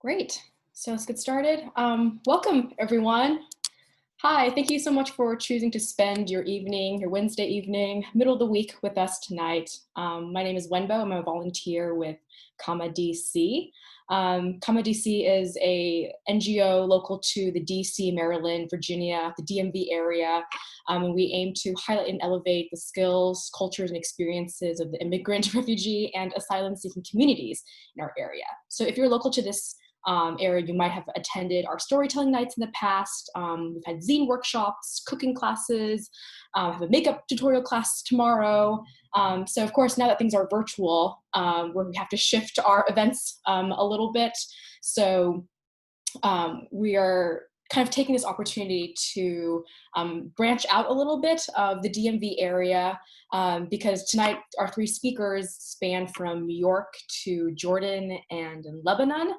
Great. So let's get started. Welcome, everyone. Hi, thank you so much for choosing to spend your evening, your Wednesday evening, middle of the week with us tonight. My name is Wenbo. I'm a volunteer with Comma DC. Comma DC is a NGO local to the DC, Maryland, Virginia, the DMV area. And we aim to highlight and elevate the skills, cultures, and experiences of the immigrant, refugee, and asylum-seeking communities in our area. So if you're local to this area, you might have attended our storytelling nights in the past. We've had zine workshops, cooking classes, have a makeup tutorial class tomorrow. So of course, now that things are virtual, we have to shift our events a little bit. So we are kind of taking this opportunity to branch out a little bit of the DMV area because tonight our three speakers span from New York to Jordan and Lebanon.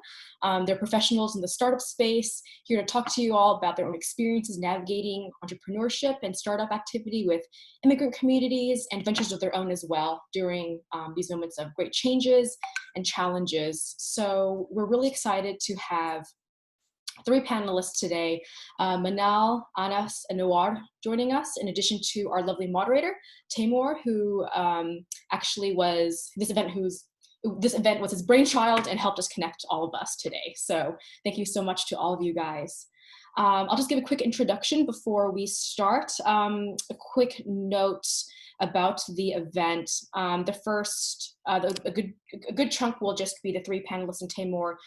They're professionals in the startup space, here to talk to you all about their own experiences navigating entrepreneurship and startup activity with immigrant communities and ventures of their own as well during these moments of great changes and challenges. So we're really excited to have three panelists today, Manal, Anas, and Nowar joining us, in addition to our lovely moderator, Teymour, who actually was this event was his brainchild and helped us connect all of us today. So thank you so much to all of you guys. I'll just give a quick introduction before we start. A quick note about the event. A good chunk will just be the three panelists and Teymour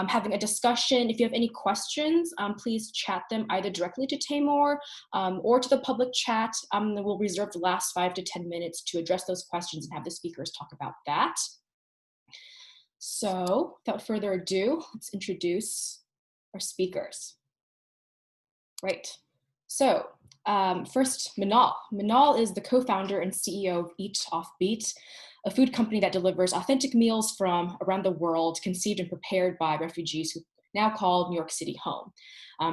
having a discussion. If you have any questions, please chat them either directly to Teymour or to the public chat. We'll reserve the last 5 to 10 minutes to address those questions and have the speakers talk about that. So without further ado, let's introduce our speakers. Right. So first, Manal. Manal is the co-founder and CEO of Eat Offbeat, a food company that delivers authentic meals from around the world, conceived and prepared by refugees who now call New York City home.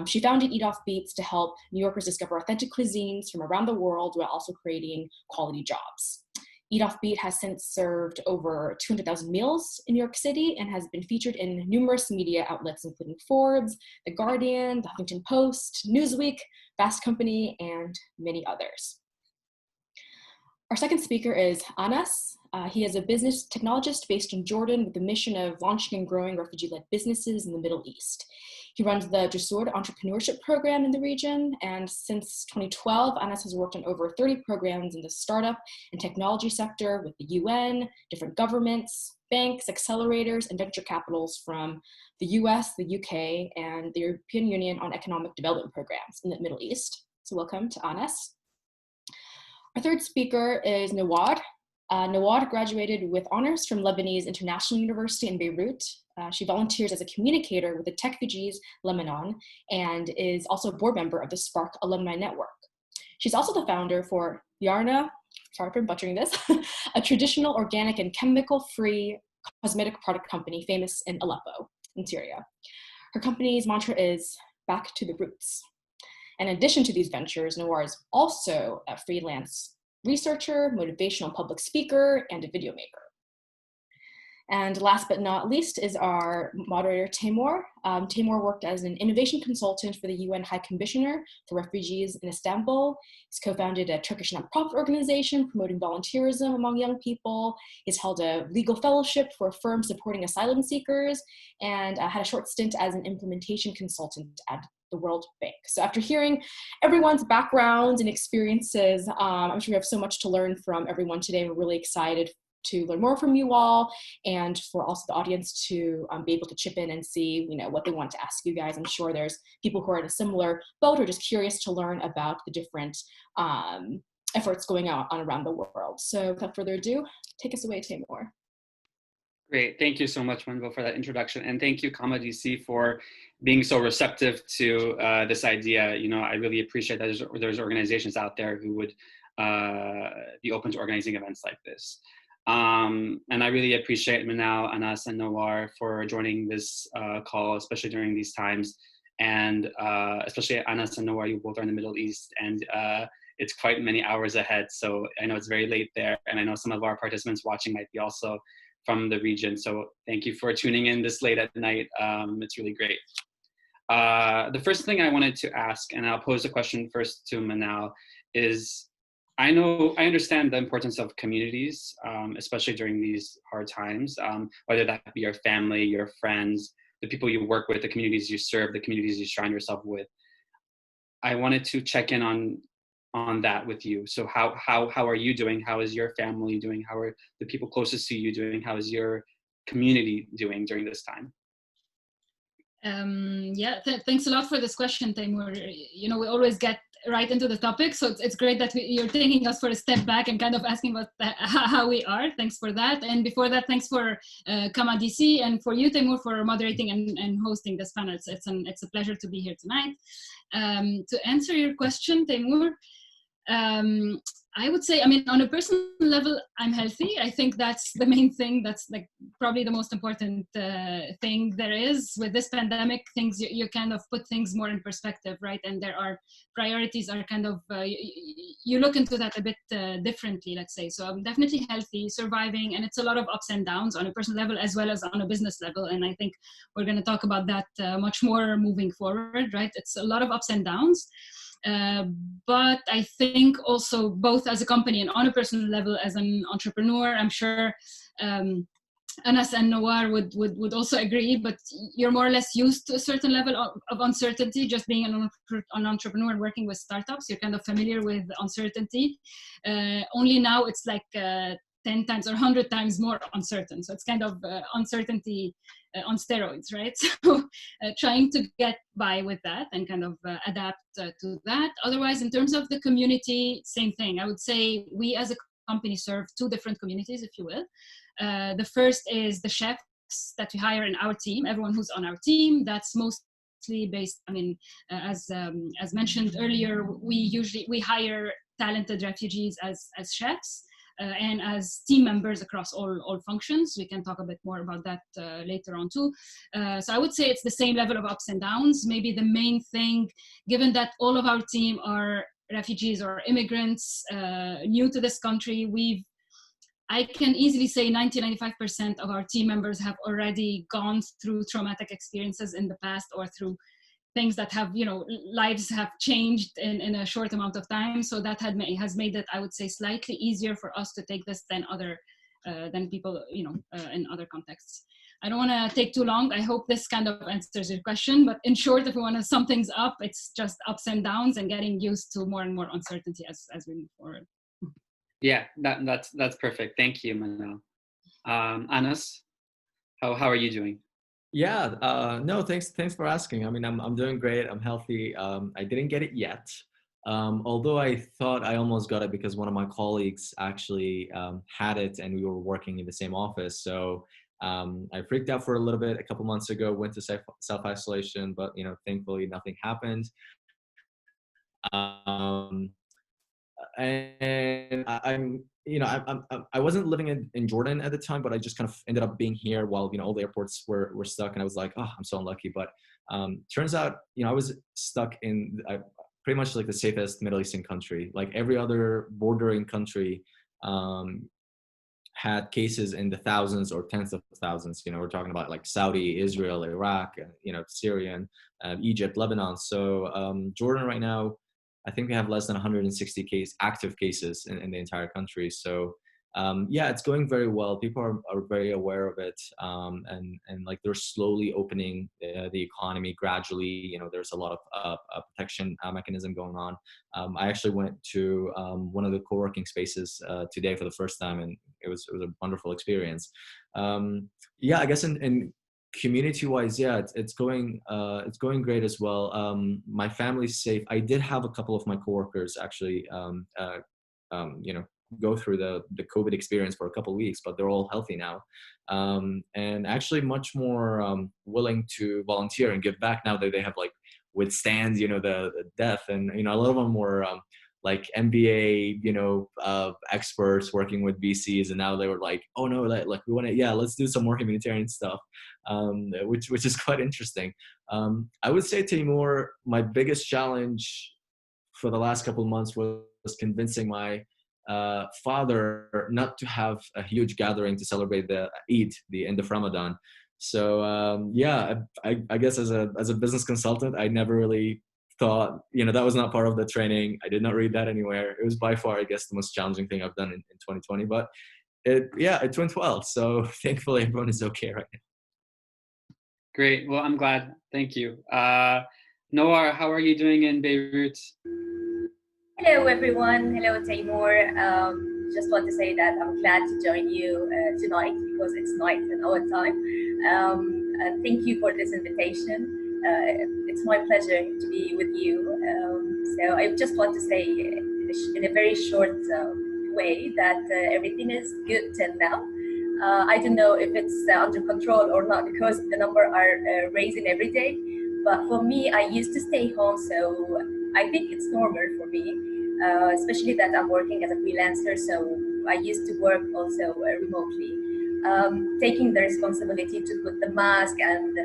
She founded Eat Offbeats to help New Yorkers discover authentic cuisines from around the world while also creating quality jobs. Eat Offbeat has since served over 200,000 meals in New York City and has been featured in numerous media outlets, including Forbes, The Guardian, The Huffington Post, Newsweek, Fast Company, and many others. Our second speaker is Anas. He is a business technologist based in Jordan with the mission of launching and growing refugee-led businesses in the Middle East. He runs the Jusoor Entrepreneurship Program in the region, and since 2012, Anas has worked on over 30 programs in the startup and technology sector with the UN, different governments, banks, accelerators, and venture capitals from the US, the UK, and the European Union on economic development programs in the Middle East. So welcome to Anas. Our third speaker is Nowar. Nowar graduated with honors from Lebanese International University in Beirut. She volunteers as a communicator with the Techfugees Lebanon and is also a board member of the Spark Alumni Network. She's also the founder for Yarna, sorry for butchering this, a traditional organic and chemical-free cosmetic product company famous in Aleppo, in Syria. Her company's mantra is back to the roots. And in addition to these ventures, Nowar is also a freelance researcher, motivational public speaker, and a video maker. And last but not least is our moderator, Teymour. Teymour worked as an innovation consultant for the UN High Commissioner for Refugees in Istanbul. He's co-founded a Turkish nonprofit organization promoting volunteerism among young people. He's held a legal fellowship for a firm supporting asylum seekers and had a short stint as an implementation consultant at the World Bank. So after hearing everyone's backgrounds and experiences, I'm sure we have so much to learn from everyone today. We're really excited to learn more from you all and for also the audience to be able to chip in and see, what they want to ask you guys. I'm sure there's people who are in a similar boat or just curious to learn about the different efforts going on around the world. So without further ado, take us away, Teymour. Great. Thank you so much, Manal, for that introduction. And thank you, Comma DC, for being so receptive to this idea. I really appreciate that there's organizations out there who would be open to organizing events like this. And I really appreciate Manal, Anas, and Nowar for joining this call, especially during these times. And especially Anas and Nowar, you both are in the Middle East, and it's quite many hours ahead. So I know it's very late there. And I know some of our participants watching might be also from the region. So thank you for tuning in this late at night. It's really great. The first thing I wanted to ask, and I'll pose the question first to Manal, is I understand the importance of communities, especially during these hard times, whether that be your family, your friends, the people you work with, the communities you serve, the communities you surround yourself with. I wanted to check in on that with you. So how are you doing? How is your family doing? How are the people closest to you doing? How is your community doing during this time? Thanks a lot for this question, Teymour. You know, we always get right into the topic, so it's great that you're taking us for a step back and kind of asking about how we are. Thanks for that. And before that, thanks for Kama DC and for you, Teymour, for moderating and hosting this panel. It's a pleasure to be here tonight. To answer your question, Teymour, I would say, I mean, on a personal level, I'm healthy. I think that's the main thing. That's like probably the most important thing there is with this pandemic. Things you kind of put things more in perspective, right? And there are priorities are kind of you look into that a bit differently, let's say. So I'm definitely healthy, surviving, and it's a lot of ups and downs on a personal level as well as on a business level. And I think we're going to talk about that much more moving forward, right? It's a lot of ups and downs. But I think also both as a company and on a personal level as an entrepreneur, I'm sure Anas and Nowar would also agree, but you're more or less used to a certain level of uncertainty, just being an entrepreneur and working with startups. You're kind of familiar with uncertainty. Only now it's like 10 times or 100 times more uncertain. So it's kind of uncertainty on steroids, right? So trying to get by with that and kind of adapt to that. Otherwise, in terms of the community, same thing. I would say we as a company serve two different communities, if you will. The first is the chefs that we hire in our team, everyone who's on our team. That's mostly based, I mean, as mentioned earlier, we hire talented refugees as chefs. And as team members across all functions. We can talk a bit more about that later on too. So I would say it's the same level of ups and downs. Maybe the main thing, given that all of our team are refugees or immigrants new to this country, I can easily say 90-95% of our team members have already gone through traumatic experiences in the past or through things that have, you know, lives have changed in a short amount of time. So that has made it, I would say, slightly easier for us to take this than people, you know, in other contexts. I don't want to take too long. I hope this kind of answers your question. But in short, if we want to sum things up, it's just ups and downs and getting used to more and more uncertainty as we move forward. Yeah, that's perfect. Thank you, Manal. Anas, how are you doing? Yeah, no, thanks for asking. I mean, I'm doing great. I'm healthy. I didn't get it yet. Although I thought I almost got it because one of my colleagues actually had it and we were working in the same office. So I freaked out for a little bit a couple months ago, went to self-isolation, but, you know, thankfully nothing happened. And I wasn't living in Jordan at the time, but I just kind of ended up being here while, you know, all the airports were stuck, and I was like, oh, I'm so unlucky. But turns out, you know, I was stuck in pretty much like the safest Middle Eastern country. Like every other bordering country had cases in the thousands or tens of thousands. You know, we're talking about like Saudi, Israel, Iraq, you know, Syria, Egypt, Lebanon. So Jordan right now, I think we have less than 160 active cases in the entire country. So yeah, it's going very well. People are very aware of it, and like they're slowly opening the economy gradually. You know, there's a lot of protection mechanism going on. I actually went to one of the co-working spaces today for the first time, and it was a wonderful experience. Yeah, I guess in community-wise, yeah, it's going great as well. My family's safe. I did have a couple of my coworkers actually, you know, go through the COVID experience for a couple of weeks, but they're all healthy now, and actually much more willing to volunteer and give back now that they have like withstand, you know, the death. And, you know, a lot of them were like MBA, you know, experts working with VCs, and now they were like, oh no, like we want to, yeah, let's do some more humanitarian stuff, which is quite interesting. I would say, Teymour, my biggest challenge for the last couple of months was convincing my father not to have a huge gathering to celebrate the Eid, the end of Ramadan. So yeah, I guess as a business consultant, I never really thought, that was not part of the training. I did not read that anywhere. It was by far, I guess, the most challenging thing I've done in 2020, but it went well. So thankfully everyone is okay right now. Great. Well, I'm glad. Thank you. Nowar, how are you doing in Beirut? Hello, everyone. Hello, Teymour. Just want to say that I'm glad to join you tonight because it's night in our time. Thank you for this invitation. It's my pleasure to be with you. So I just want to say in a very short way that everything is good till now. I don't know if it's under control or not because the numbers are raising every day. But for me, I used to stay home, so I think it's normal for me, especially that I'm working as a freelancer. So I used to work also remotely, taking the responsibility to put the mask and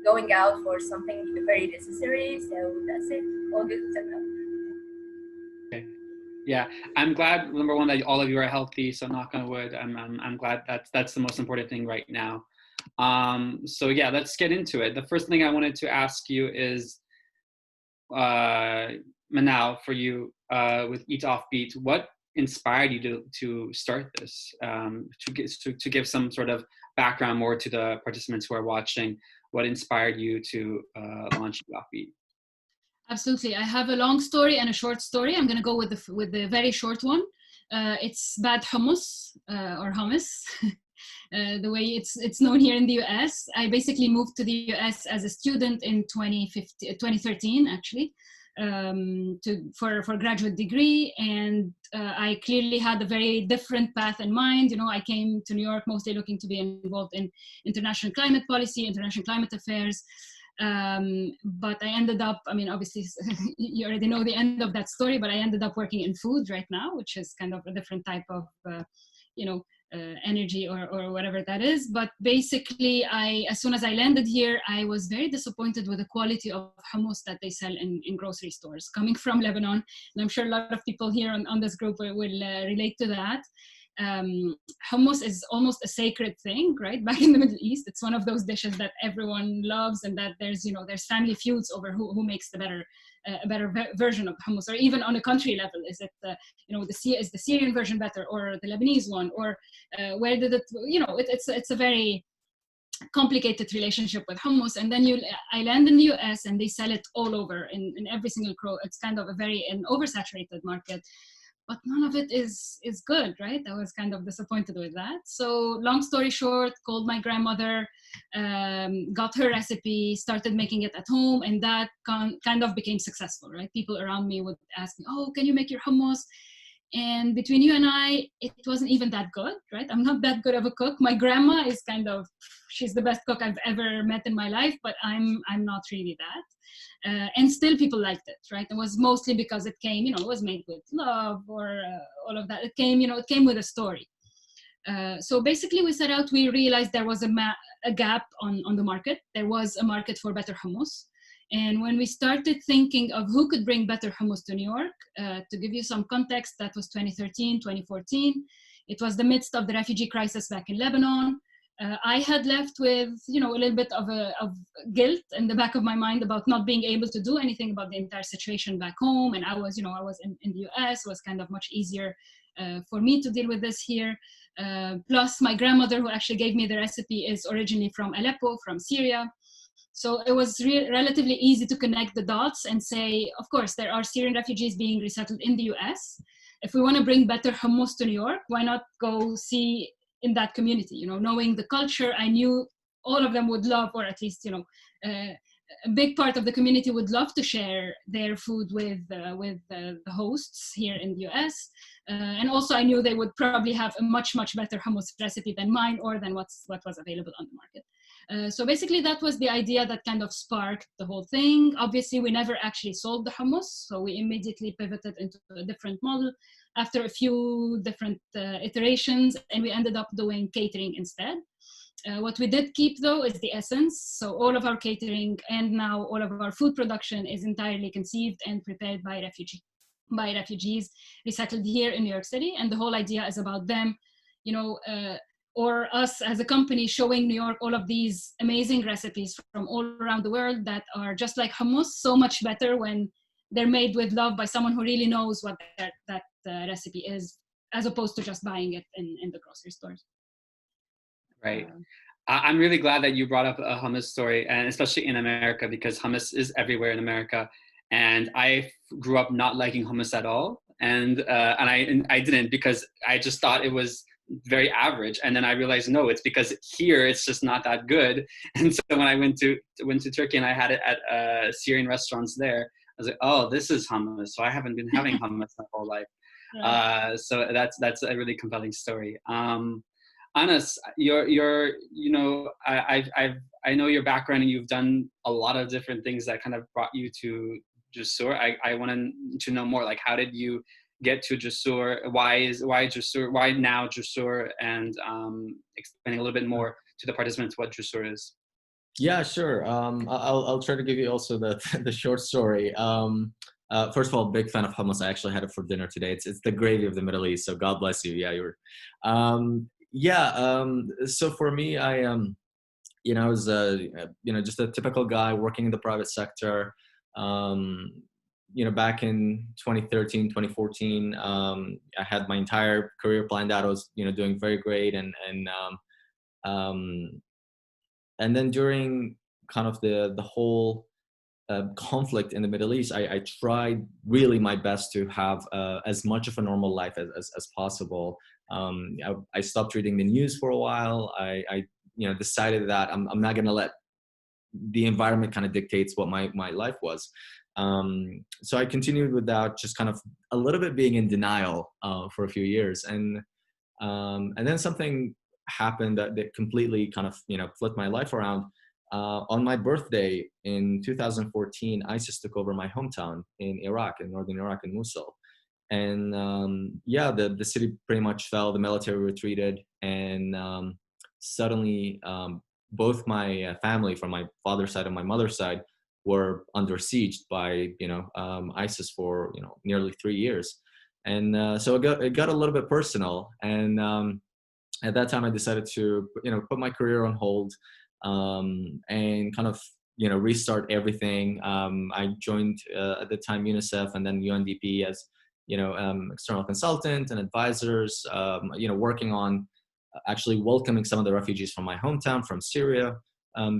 going out for something very necessary. So that's it. All good to know. Okay. Yeah, I'm glad. Number one, that all of you are healthy. So knock on wood. I'm glad that's the most important thing right now. So yeah, let's get into it. The first thing I wanted to ask you is, Manal, for you with Eat Offbeat, what inspired you to start this? To give some sort of background more to the participants who are watching, what inspired you to launch Eat Offbeat? Absolutely. I have a long story and a short story. I'm going to go with the very short one. It's bad hummus or hummus. The way it's known here in the US. I basically moved to the US as a student in 2013, actually, for a graduate degree, and I clearly had a very different path in mind. I came to New York mostly looking to be involved in international climate policy, international climate affairs. But I ended up, obviously you already know the end of that story, but I ended up working in food right now, which is kind of a different type of, energy or whatever that is. But basically, as soon as I landed here, I was very disappointed with the quality of hummus that they sell in grocery stores, coming from Lebanon. And I'm sure a lot of people here on this group will relate to that. Hummus is almost a sacred thing, right? Back in the Middle East, it's one of those dishes that everyone loves, and that there's family feuds over who makes the better version of hummus, or even on a country level, is it is the Syrian version better, or the Lebanese one, or where did it? It's a very complicated relationship with hummus. And then I land in the US, and they sell it all over in every single it's kind of an oversaturated market. But none of it is good, right? I was kind of disappointed with that. So long story short, called my grandmother, got her recipe, started making it at home, and that kind of became successful, right? People around me would ask me, oh, can you make your hummus? And between you and I, it wasn't even that good, right? I'm not that good of a cook. My grandma is she's the best cook I've ever met in my life, but I'm not really that. And still people liked it, right? It was mostly because it came, it was made with love, or all of that. It came with a story. So basically we set out, we realized there was a gap on the market. There was a market for better hummus. And when we started thinking of who could bring better hummus to New York, to give you some context, that was 2013, 2014. It was the midst of the refugee crisis back in Lebanon. I had left with, a little bit of guilt in the back of my mind about not being able to do anything about the entire situation back home. And I was in the US. It was kind of much easier for me to deal with this here. Plus my grandmother, who actually gave me the recipe, is originally from Aleppo, from Syria. So it was relatively easy to connect the dots and say, of course, there are Syrian refugees being resettled in the US. If we want to bring better hummus to New York, why not go see in that community? Knowing the culture, I knew all of them would love, or at least, a big part of the community would love to share their food with the hosts here in the US. And also I knew they would probably have a much, much better hummus recipe than mine, or than what was available on the market. So basically that was the idea that kind of sparked the whole thing. Obviously we never actually sold the hummus, so we immediately pivoted into a different model after a few different iterations, and we ended up doing catering instead. What we did keep, though, is the essence. So all of our catering and now all of our food production is entirely conceived and prepared by refugees. by refugees resettled here in New York City. And the whole idea is about them, or us as a company showing New York all of these amazing recipes from all around the world that are just like hummus, so much better when they're made with love by someone who really knows what that recipe is, as opposed to just buying it in the grocery stores. Right. I'm really glad that you brought up a hummus story, and especially in America, because hummus is everywhere in America. And I grew up not liking hummus at all. And I didn't, because I just thought it was very average. And then I realized, no, it's because here it's just not that good. And so when I went to Turkey and I had it at Syrian restaurants there, I was like, oh, this is hummus. So I haven't been having hummus my whole life. Right. So that's a really compelling story. Anas, I know your background, and you've done a lot of different things that kind of brought you to Jusoor. I wanted to know more, like, how did you get to Jusoor? Why Jusoor? Why now Jusoor? And explaining a little bit more to the participants what Jusoor is. Yeah, sure. I'll try to give you also the short story. First of all, big fan of hummus. I actually had it for dinner today. It's the gravy of the Middle East. So God bless you. Yeah, you're. So for me, I was just a typical guy working in the private sector. Back in 2013, 2014, I had my entire career planned out. I was, doing very great, and then during kind of the whole conflict in the Middle East, I tried really my best to have as much of a normal life as possible. I stopped reading the news for a while. I decided that I'm not going to let the environment kind of dictates what my life was. So I continued with that, just kind of a little bit being in denial for a few years. And then something happened that completely kind of, flipped my life around. On my birthday in 2014, ISIS took over my hometown in Iraq, in northern Iraq, in Mosul. And the city pretty much fell, the military retreated, and suddenly both my family from my father's side and my mother's side were under siege by, ISIS for, nearly 3 years. And so it got a little bit personal. And at that time I decided to, put my career on hold, and kind of, restart everything. I joined at the time UNICEF and then UNDP as, external consultant and advisors, working on actually welcoming some of the refugees from my hometown, from Syria,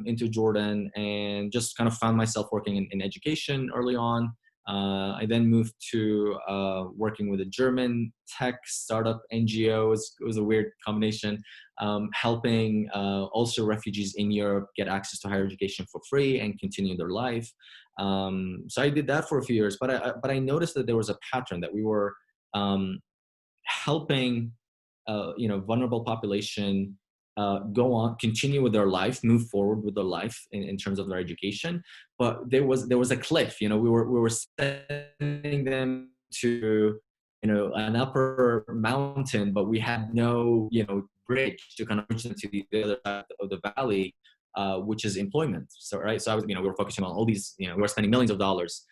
into Jordan, and just kind of found myself working in education early on. I then moved to working with a German tech startup NGO. It was a weird combination, helping also refugees in Europe get access to higher education for free and continue their life. So I did that for a few years, but I noticed that there was a pattern, that we were helping vulnerable population go on, continue with their life, move forward with their life in terms of their education. But there was a cliff. We were sending them to an upper mountain, but we had no bridge to kind of bridge them to the other side of the valley, which is employment. So I was we were focusing on all these, we were spending millions of dollars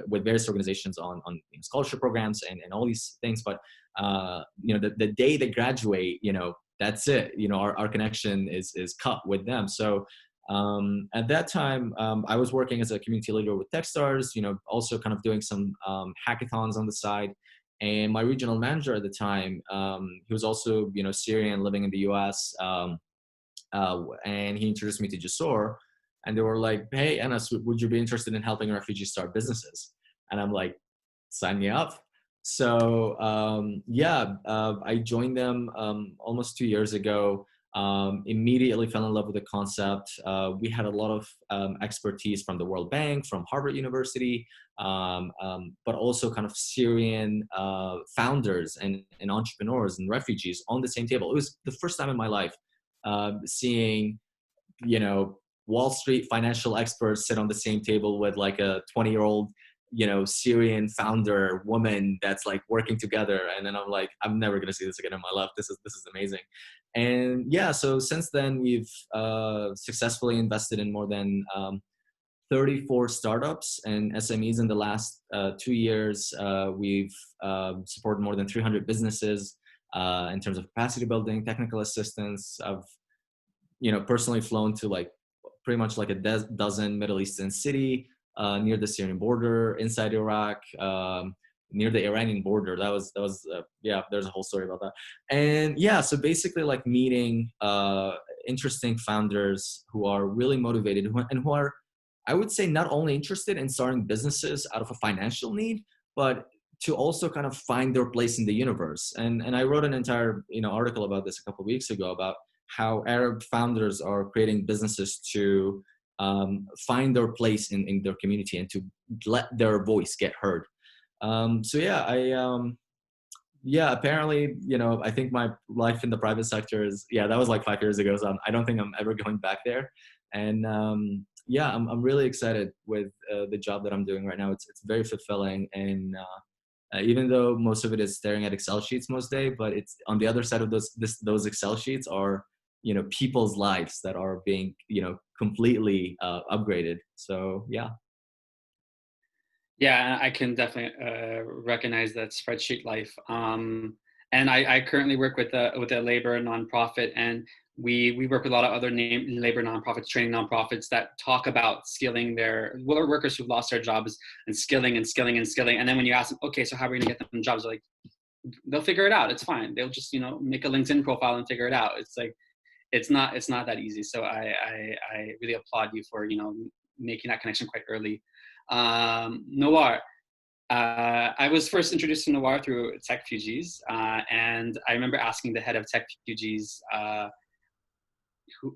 with various organizations on scholarship programs and all these things. But the day they graduate, that's it. Our connection is cut with them. So at that time, I was working as a community leader with Techstars, also kind of doing some hackathons on the side. And my regional manager at the time, he was also, Syrian, living in the US. And he introduced me to Jusoor. And they were like, hey, Anas, would you be interested in helping refugees start businesses? And I'm like, sign me up. So I joined them almost 2 years ago. Immediately fell in love with the concept. We had a lot of expertise from the World Bank, from Harvard University, but also kind of Syrian founders and entrepreneurs and refugees on the same table. It was the first time in my life seeing, Wall Street financial experts sit on the same table with like a 20-year-old Syrian founder woman that's like working together. And then I'm like, I'm never going to see this again in my life. This is amazing. And so since then we've successfully invested in more than 34 startups and SMEs in the last 2 years. We've supported more than 300 businesses in terms of capacity building, technical assistance. I've, personally flown to like pretty much like a dozen Middle Eastern city near the Syrian border, inside Iraq, near the Iranian border. That was yeah, there's a whole story about that. And yeah, so basically like meeting interesting founders who are really motivated and who are, I would say, not only interested in starting businesses out of a financial need, but to also kind of find their place in the universe. And I wrote an entire article about this a couple of weeks ago about how Arab founders are creating businesses to find their place in their community and to let their voice get heard. So yeah, apparently, I think my life in the private sector is, that was like 5 years ago. So I don't think I'm ever going back there. And yeah, I'm really excited with the job that I'm doing right now. It's very fulfilling. And even though most of it is staring at Excel sheets most day, but it's on the other side of those Excel sheets are, people's lives that are being, completely upgraded. So yeah. Yeah, I can definitely recognize that spreadsheet life. And I currently work with a labor nonprofit, and we work with a lot of other labor nonprofits, training nonprofits that talk about skilling their workers who've lost their jobs and skilling and skilling and skilling. And then when you ask them, okay, so how are we gonna get them jobs? They're like, they'll figure it out. It's fine. They'll just make a LinkedIn profile and figure it out. It's like it's not that easy. So I really applaud you for making that connection quite early. Nowar, I was first introduced to Nowar through Techfugees, and I remember asking the head of Techfugees,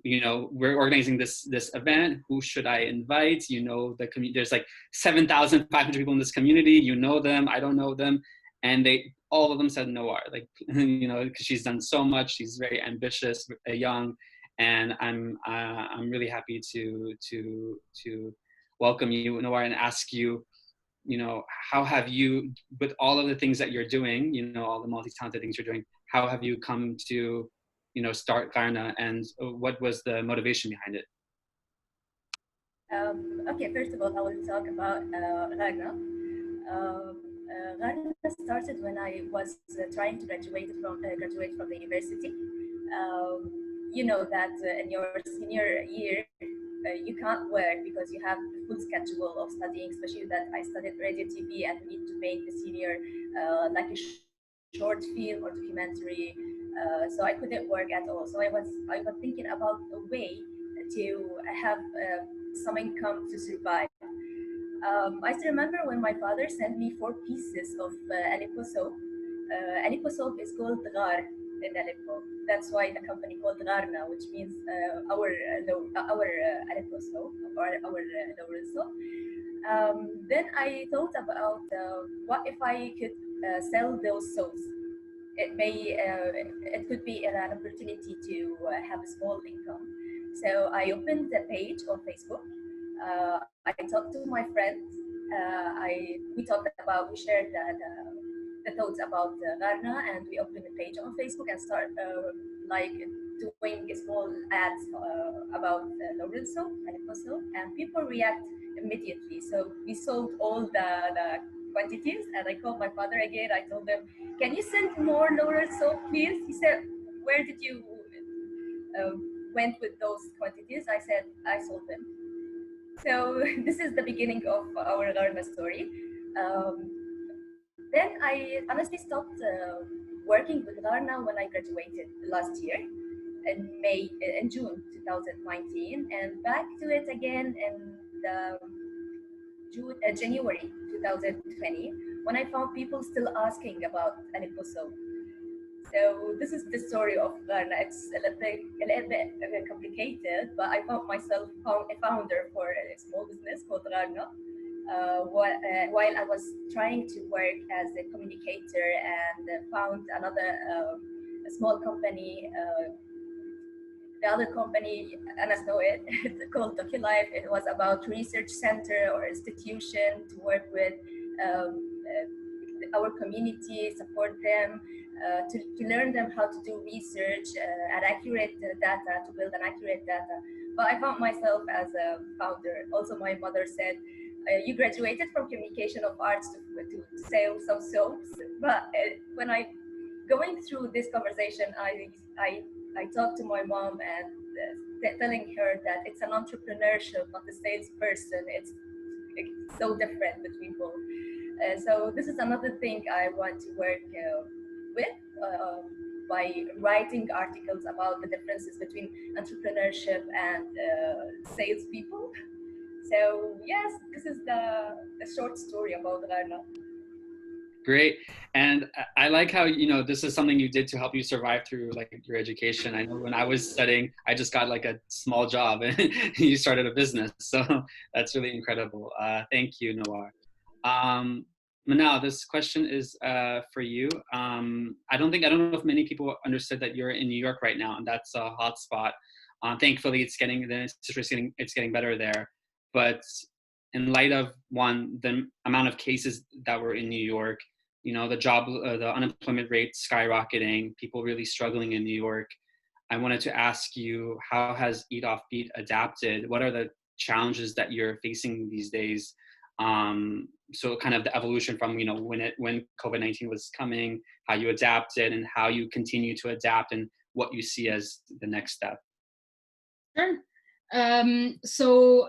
we're organizing this event. Who should I invite? The community. There's like 7,500 people in this community. You know them. I don't know them, and all of them said Nowar. Like because she's done so much. She's very ambitious, young, and I'm really happy to welcome you, Nowar, and ask you, how have you, with all of the things that you're doing, all the multi-talented things you're doing, how have you come to, start Gharna, and what was the motivation behind it? Okay, first of all, I will talk about Gharna. Gharna started when I was trying to graduate from the university. You know that in your senior year, you can't work because you have a full schedule of studying, especially that I studied radio TV and we need to make the senior like a short film or documentary. So I couldn't work at all. So I was thinking about a way to have some income to survive. I still remember when my father sent me 4 pieces of Aleppo soap. Aleppo soap is called Ghar in Aleppo. That's why the company called Gharna, which means our Aleppo soap, or our Nowar soap. Then I thought about what if I could sell those soaps. It could be an opportunity to have a small income. So I opened the page on Facebook. I talked to my friends. We shared the thoughts about Gharna, and we opened a page on Facebook and start like doing small ads about Nowar soap, Aleppo soap, and people react immediately. So we sold all the quantities, and I called my father again. I told him, "Can you send more Nowar soap, please?" He said, "Where did you went with those quantities?" I said, "I sold them." So this is the beginning of our Gharna story. Then I honestly stopped working with Gharna when I graduated last year in June 2019, and back to it again in January 2020, when I found people still asking about Aleppo soap. So this is the story of Gharna. It's a little bit complicated, but I found myself a founder for a small business called Gharna. While I was trying to work as a communicator, and found another small company. The other company, Anas know it, it's called DocuLife. It was about research center or institution to work with our community, support them, to learn them how to do research and accurate data, to build an accurate data but I found myself as a founder. Also, my mother said, you graduated from communication of arts to sell some soaps. But when I going through this conversation, I talked to my mom and telling her that it's an entrepreneurship, not a salesperson. It's so different between both. So this is another thing I want to work with by writing articles about the differences between entrepreneurship and salespeople. So yes, this is the short story about Ghana. Great. And I like how, you know, this is something you did to help you survive through like your education. I know when I was studying, I just got like a small job and you started a business. So that's really incredible. Thank you, Nowar. Manal, this question is for you. I don't know if many people understood that you're in New York right now, and that's a hot spot. Thankfully, it's getting better there. But in light of the amount of cases that were in New York, you know, the unemployment rate skyrocketing, people really struggling in New York. I wanted to ask you, how has Eat Offbeat adapted? What are the challenges that you're facing these days? So kind of the evolution from, you know, when COVID-19 was coming, how you adapted and how you continue to adapt and what you see as the next step. Sure. So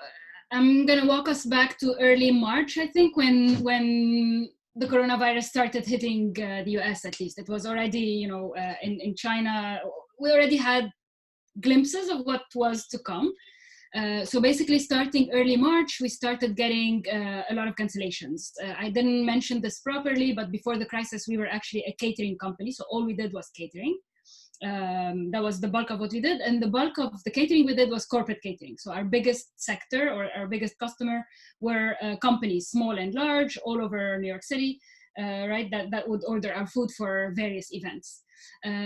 I'm going to walk us back to early March, I think, when the coronavirus started hitting the US, at least. It was already, you know, in China, we already had glimpses of what was to come. So basically, starting early March, we started getting a lot of cancellations. I didn't mention this properly, but before the crisis, we were actually a catering company. So all we did was catering. That was the bulk of what we did. And the bulk of the catering we did was corporate catering. So our biggest sector or our biggest customer were companies, small and large, all over New York City, right? That would order our food for various events.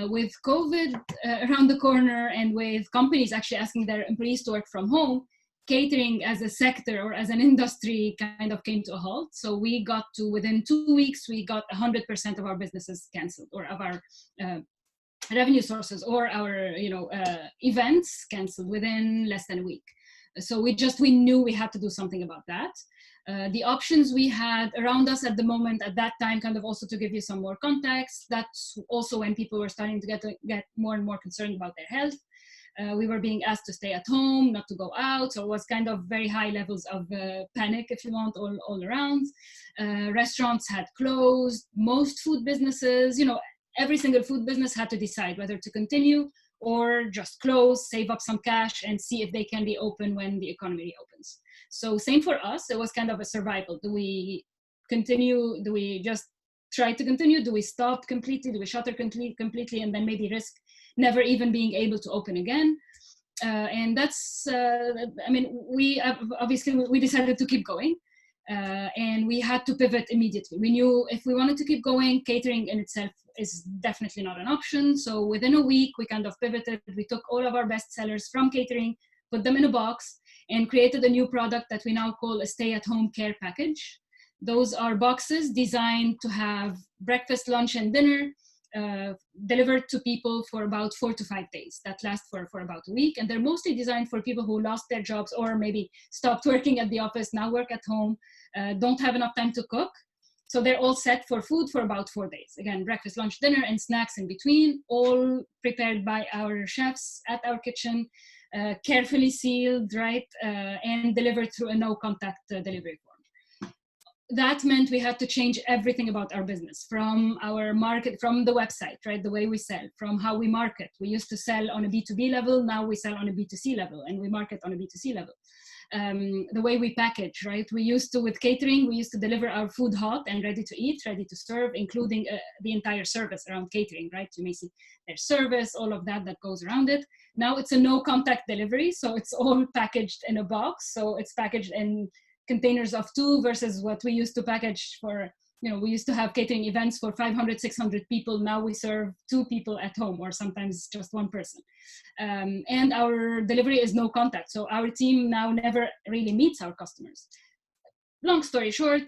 With COVID around the corner and with companies actually asking their employees to work from home, catering as a sector or as an industry kind of came to a halt. So we got to, within 2 weeks, we got 100% of our businesses canceled, or of our revenue sources or our events canceled within less than a week. So we knew we had to do something about that. The options we had around us at the moment at that time, kind of also to give you some more context, that's also when people were starting to get more and more concerned about their health. We were being asked to stay at home, not to go out. So it was kind of very high levels of panic, if you want, all around. Restaurants had closed. Most food businesses, every single food business had to decide whether to continue or just close, save up some cash, and see if they can be open when the economy reopens. So same for us. It was kind of a survival. Do we continue? Do we just try to continue? Do we stop completely? Do we shutter completely and then maybe risk never even being able to open again? And that's, we decided to keep going. And we had to pivot immediately. We knew if we wanted to keep going, catering in itself is definitely not an option. So within a week, we kind of pivoted. We took all of our best sellers from catering, put them in a box, and created a new product that we now call a stay-at-home care package. Those are boxes designed to have breakfast, lunch, and dinner delivered to people for about 4 to 5 days. That lasts for about a week. And they're mostly designed for people who lost their jobs or maybe stopped working at the office, now work at home, don't have enough time to cook. So they're all set for food for about 4 days. Again, breakfast, lunch, dinner, and snacks in between, all prepared by our chefs at our kitchen, carefully sealed, right, and delivered through a no-contact delivery form. That meant we had to change everything about our business, from our market, from the website, right, the way we sell, from how we market. We used to sell on a B2B level, now we sell on a B2C level, and we market on a B2C level. The way we package, right? We used to, with catering, we used to deliver our food hot and ready to eat, ready to serve, including the entire service around catering, right? You may see their service, all of that goes around it. Now it's a no contact delivery, so it's all packaged in a box. So it's packaged in containers of 2 versus what we used to package for, we used to have catering events for 500, 600 people. Now we serve 2 people at home, or sometimes just 1 person. And our delivery is no contact. So our team now never really meets our customers. Long story short,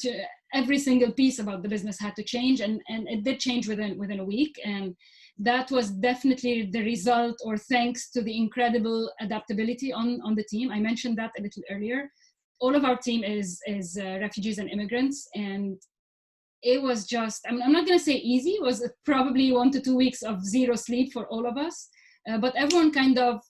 every single piece about the business had to change, and it did change within a week. And that was definitely the result, or thanks to the incredible adaptability on the team. I mentioned that a little earlier. All of our team is refugees and immigrants, and it was just, I'm not going to say easy. It was probably 1 to 2 weeks of zero sleep for all of us. But everyone kind of,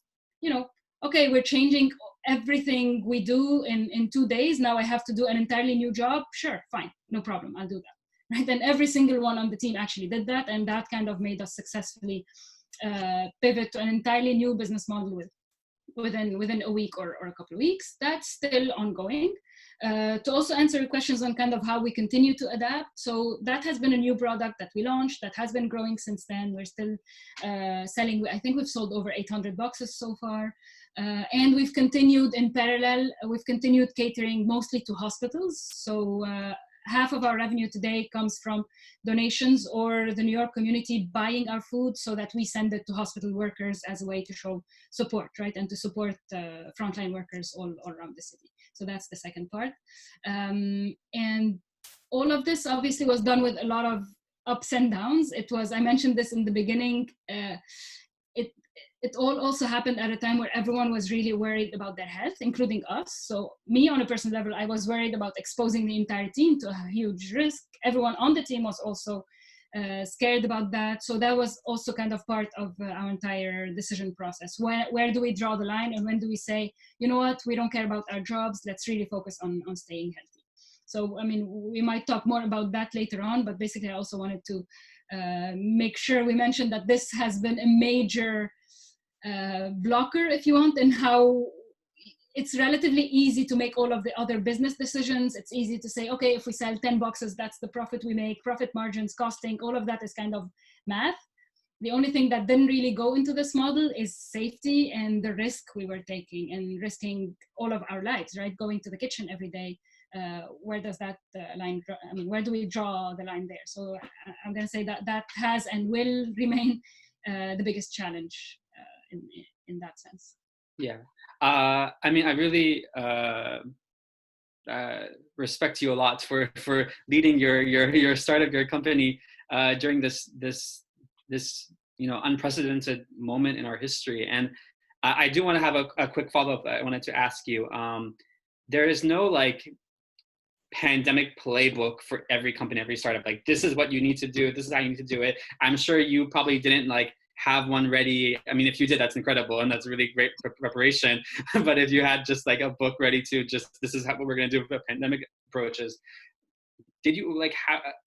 okay, we're changing everything we do in 2 days. Now I have to do an entirely new job. Sure, fine, no problem, I'll do that. Right? And every single one on the team actually did that. And that kind of made us successfully pivot to an entirely new business model within a week or a couple of weeks. That's still ongoing. To also answer your questions on kind of how we continue to adapt. So that has been a new product that we launched that has been growing since then. We're still selling, I think we've sold over 800 boxes so far. And we've continued in parallel, we've continued catering mostly to hospitals. So half of our revenue today comes from donations or the New York community buying our food so that we send it to hospital workers as a way to show support, right? And to support frontline workers all around the city. So that's the second part. And all of this obviously was done with a lot of ups and downs. It was, I mentioned this in the beginning, it all also happened at a time where everyone was really worried about their health, including us. So me on a personal level, I was worried about exposing the entire team to a huge risk. Everyone on the team was also scared about that. So that was also kind of part of our entire decision process. Where do we draw the line, and when do we say, you know what, we don't care about our jobs, let's really focus on staying healthy. So, I mean, we might talk more about that later on, but basically I also wanted to make sure we mentioned that this has been a major blocker, if you want, in how it's relatively easy to make all of the other business decisions. It's easy to say, okay, if we sell 10 boxes, that's the profit we make, profit margins, costing, all of that is kind of math. The only thing that didn't really go into this model is safety and the risk we were taking and risking all of our lives, right? Going to the kitchen every day. Where does that line, I mean, where do we draw the line there? So I'm going to say that that has and will remain the biggest challenge in that sense. Yeah. I mean, I really respect you a lot for leading your startup, your company during this unprecedented moment in our history. And I do want to have a quick follow-up. I wanted to ask you. There is no like pandemic playbook for every company, every startup. Like, this is what you need to do. This is how you need to do it. I'm sure you probably didn't like have one ready. I mean, if you did, that's incredible, and that's really great preparation. But if you had just like a book ready to just, this is what we're going to do with pandemic approaches, did you like,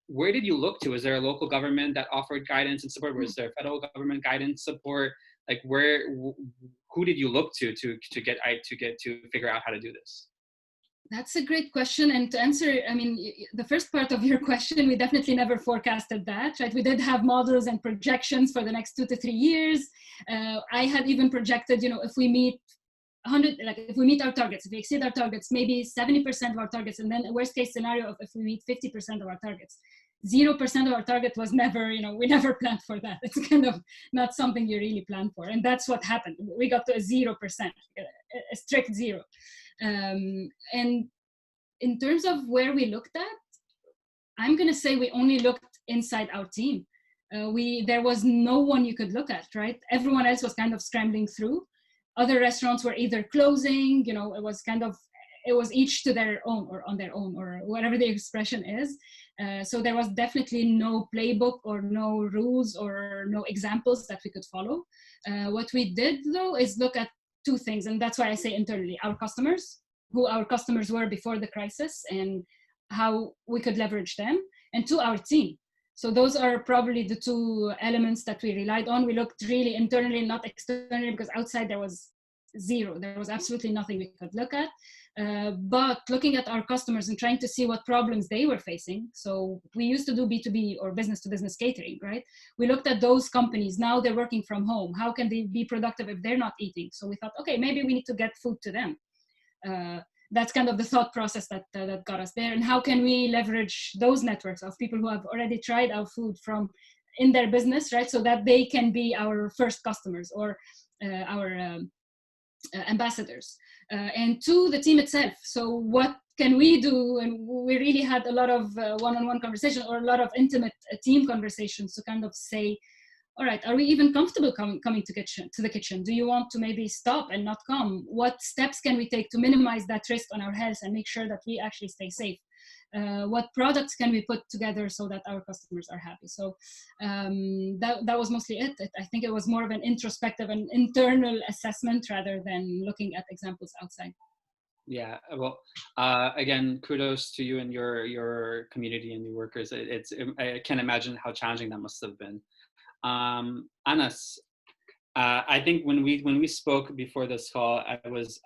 where did you look to? Is there a local government that offered guidance and support? Was there federal government guidance support? Like, who did you look to figure out how to do this? That's a great question. And to answer, I mean, the first part of your question, we definitely never forecasted that, right? We did have models and projections for the next 2 to 3 years. I had even projected, if we meet 100, like if we meet our targets, if we exceed our targets, maybe 70% of our targets, and then a worst case scenario of if we meet 50% of our targets. 0% of our target was never, we never planned for that. It's kind of not something you really plan for. And that's what happened. We got to a 0%, a strict 0. And in terms of where we looked at, I'm going to say we only looked inside our team. There was no one you could look at, right? Everyone else was kind of scrambling through. Other restaurants were either closing, it was each to their own or on their own or whatever the expression is. So there was definitely no playbook or no rules or no examples that we could follow. What we did though is look at 2 things, and that's why I say internally, our customers, who our customers were before the crisis and how we could leverage them, and 2, our team. So those are probably the 2 elements that we relied on. We looked really internally, not externally, because outside there was 0. There was absolutely nothing we could look at. But looking at our customers and trying to see what problems they were facing. So we used to do B2B or business to business catering, right? We looked at those companies. Now they're working from home. How can they be productive if they're not eating? So we thought, okay, maybe we need to get food to them. That's kind of the thought process that got us there. And how can we leverage those networks of people who have already tried our food in their business, right? So that they can be our first customers or our ambassadors. And 2, the team itself. So what can we do? And we really had a lot of one-on-one conversation or a lot of intimate team conversations to kind of say, all right, are we even comfortable coming to the kitchen? Do you want to maybe stop and not come? What steps can we take to minimize that risk on our health and make sure that we actually stay safe? What products can we put together so that our customers are happy? So that was mostly it. I think it was more of an introspective and internal assessment rather than looking at examples outside. Yeah, well, again, kudos to you and your community and your workers. I can't imagine how challenging that must have been. Anas, I think when we spoke before this call, I was,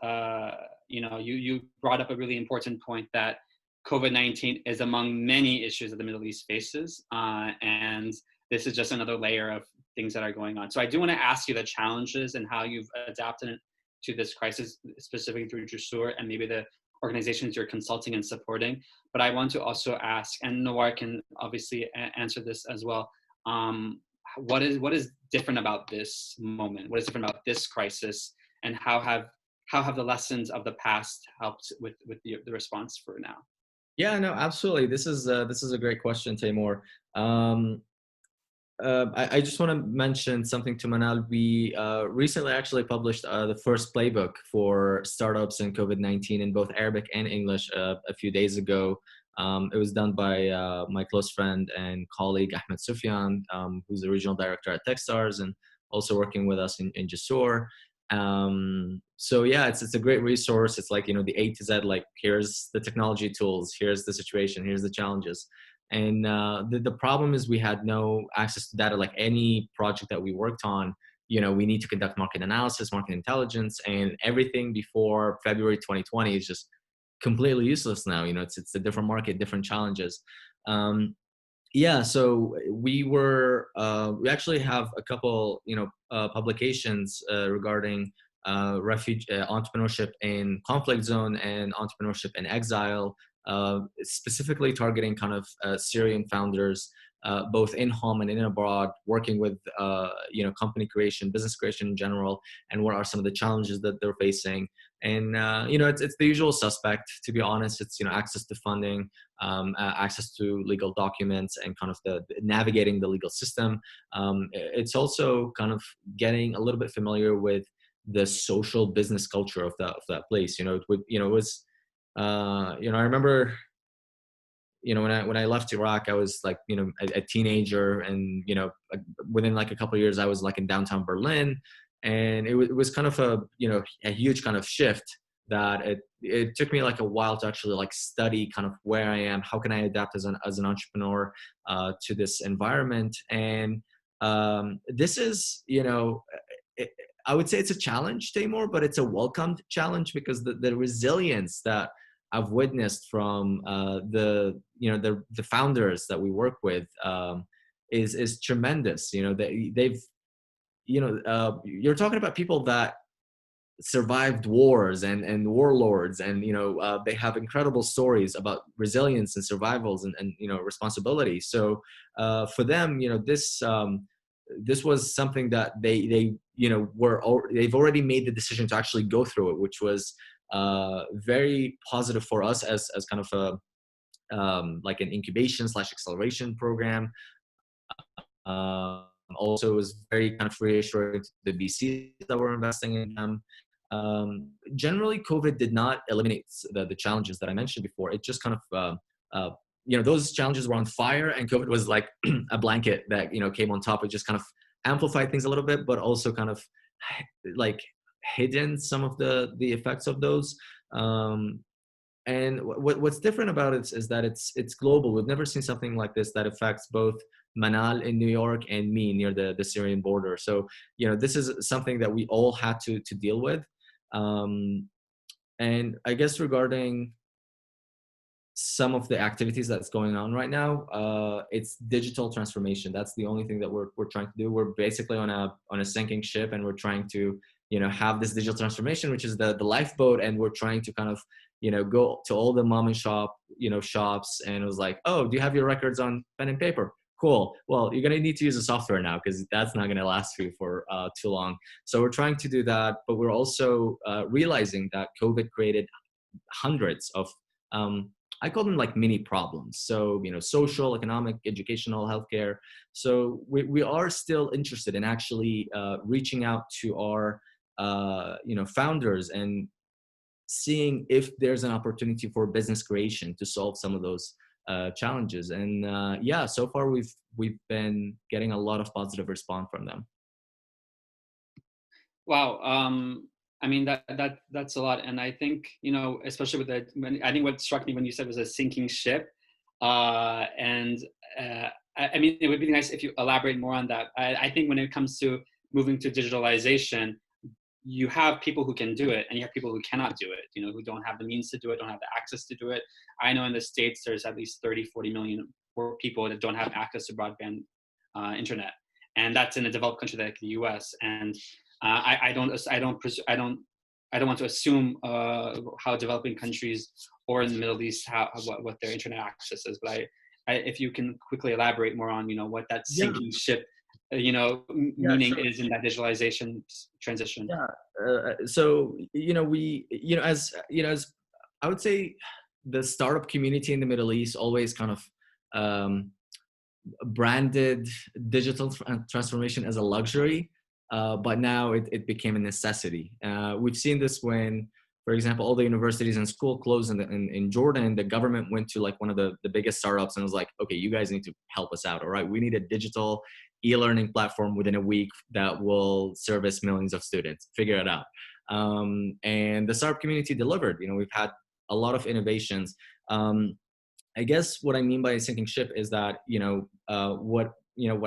you brought up a really important point that COVID-19 is among many issues that the Middle East faces, and this is just another layer of things that are going on. So I do want to ask you the challenges and how you've adapted to this crisis, specifically through Jusoor and maybe the organizations you're consulting and supporting. But I want to also ask, and Nowar can obviously answer this as well, what is different about this moment? What is different about this crisis, and how have the lessons of the past helped with the response for now? Yeah, no, absolutely. This is a great question, Teymour. I just want to mention something to Manal. We recently actually published the first playbook for startups and COVID-19 in both Arabic and English a few days ago. It was done by my close friend and colleague Ahmed Sufyan, who's the regional director at Techstars and also working with us in Jusoor. So yeah, it's a great resource. It's like, the A to Z, like here's the technology tools, here's the situation, here's the challenges. And the problem is we had no access to data. Like any project that we worked on, we need to conduct market analysis, market intelligence, and everything before February 2020 is just completely useless now. It's a different market, different challenges. Yeah, so we actually have a couple, publications regarding entrepreneurship in conflict zone and entrepreneurship in exile, specifically targeting kind of Syrian founders, both in home and in abroad, working with company creation, business creation in general, and what are some of the challenges that they're facing. And it's the usual suspect, to be honest. It's access to funding, access to legal documents, and kind of the navigating the legal system. It's also kind of getting a little bit familiar with the social business culture of that place. I remember, when I left Iraq, I was like, a teenager, and within like a couple of years, I was like in downtown Berlin, and it was kind of a huge kind of shift that it took me like a while to actually like study kind of where I am, how can I adapt as an entrepreneur to this environment, and this is I would say it's a challenge, Teymour, but it's a welcomed challenge, because the resilience that I've witnessed from the founders that we work with is tremendous. They've you're talking about people that survived wars and warlords, and they have incredible stories about resilience and survivals and responsibility. So for them, this was something that they've already made the decision to actually go through it, which was very positive for us as kind of a like an incubation/acceleration program. Also, it was very kind of reassuring to the VCs that were investing in them. Generally, COVID did not eliminate the challenges that I mentioned before. It just kind of those challenges were on fire, and COVID was like a blanket that came on top. It just kind of amplified things a little bit, but also kind of like hidden some of the effects of those. And what's different about it is that it's global. We've never seen something like this that affects both Manal in New York and me near the Syrian border. So this is something that we all had to deal with. And I guess regarding some of the activities that's going on right now, it's digital transformation. That's the only thing that we're trying to do. We're basically on a sinking ship, and we're trying to have this digital transformation, which is the lifeboat, and we're trying to kind of go to all the mom and shop shops, and it was like, oh, do you have your records on pen and paper? Cool. Well, you're gonna need to use a software now, because that's not gonna last you for too long. So we're trying to do that, but we're also realizing that COVID created hundreds of I call them like mini problems. So, social, economic, educational, healthcare. So we are still interested in actually reaching out to our, founders and seeing if there's an opportunity for business creation to solve some of those challenges. And yeah, so far we've been getting a lot of positive response from them. Wow. I mean, that's a lot. And I think, especially with I think what struck me when you said was a sinking ship. I mean, it would be nice if you elaborate more on that. I think when it comes to moving to digitalization, you have people who can do it and you have people who cannot do it, who don't have the means to do it, don't have the access to do it. I know in the States, there's at least 30, 40 million people that don't have access to broadband internet. And that's in a developed country like the US. And I don't want to assume how developing countries or in the Middle East what their internet access is. But if you can quickly elaborate more on what that sinking ship meaning sure. is in that digitalization transition. So as I would say, the startup community in the Middle East always kind of branded digital transformation as a luxury. But now it became a necessity. We've seen this when, for example, all the universities and school closed in Jordan. The government went to like one of the biggest startups and was like, okay, you guys need to help us out. All right, we need a digital e-learning platform within a week that will service millions of students. Figure it out. And the startup community delivered. We've had a lot of innovations. I guess what I mean by a sinking ship is that, what